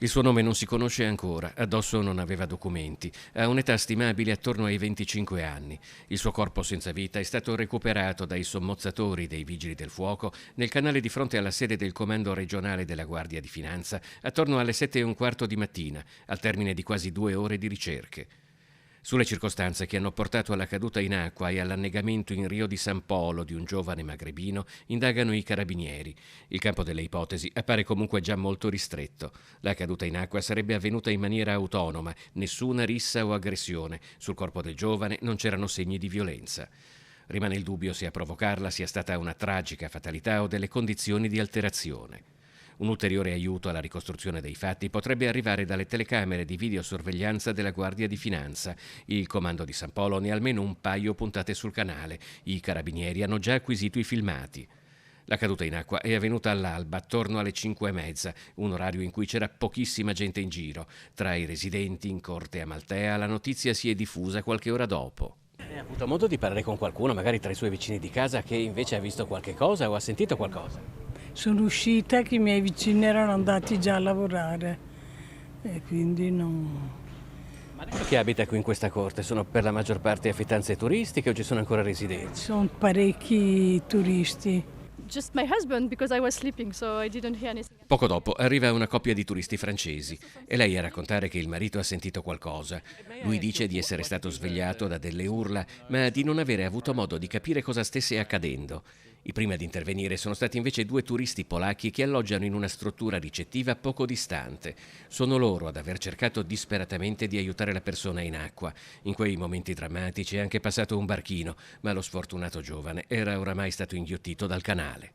Il suo nome non si conosce ancora, addosso non aveva documenti, ha un'età stimabile attorno ai 25 anni. Il suo corpo senza vita è stato recuperato dai sommozzatori dei Vigili del Fuoco nel canale di fronte alla sede del Comando regionale della Guardia di Finanza attorno alle 7:15 di mattina, al termine di quasi 2 ore di ricerche. Sulle circostanze che hanno portato alla caduta in acqua e all'annegamento in Rio di San Polo di un giovane magrebino indagano i carabinieri. Il campo delle ipotesi appare comunque già molto ristretto. La caduta in acqua sarebbe avvenuta in maniera autonoma, nessuna rissa o aggressione. Sul corpo del giovane non c'erano segni di violenza. Rimane il dubbio se a provocarla sia stata una tragica fatalità o delle condizioni di alterazione. Un ulteriore aiuto alla ricostruzione dei fatti potrebbe arrivare dalle telecamere di videosorveglianza della Guardia di Finanza. Il comando di San Polo ne ha almeno un paio puntate sul canale. I carabinieri hanno già acquisito i filmati. La caduta in acqua è avvenuta all'alba, attorno alle 5:30, un orario in cui c'era pochissima gente in giro. Tra i residenti in Corte Amaltea la notizia si è diffusa qualche ora dopo. Hai avuto modo di parlare con qualcuno, magari tra i suoi vicini di casa, che invece ha visto qualche cosa o ha sentito qualcosa? Sono uscita che i miei vicini erano andati già a lavorare e quindi non... Ma adesso che abita qui in questa corte, sono per la maggior parte affittanze turistiche o ci sono ancora residenti? Sono parecchi turisti. Just my husband because I was sleeping, so I didn't hear anything. Poco dopo arriva una coppia di turisti francesi e lei a raccontare che il marito ha sentito qualcosa. Lui dice di essere stato svegliato da delle urla, ma di non avere avuto modo di capire cosa stesse accadendo. I primi ad intervenire sono stati invece 2 turisti polacchi che alloggiano in una struttura ricettiva poco distante. Sono loro ad aver cercato disperatamente di aiutare la persona in acqua. In quei momenti drammatici è anche passato un barchino, ma lo sfortunato giovane era oramai stato inghiottito dal canale.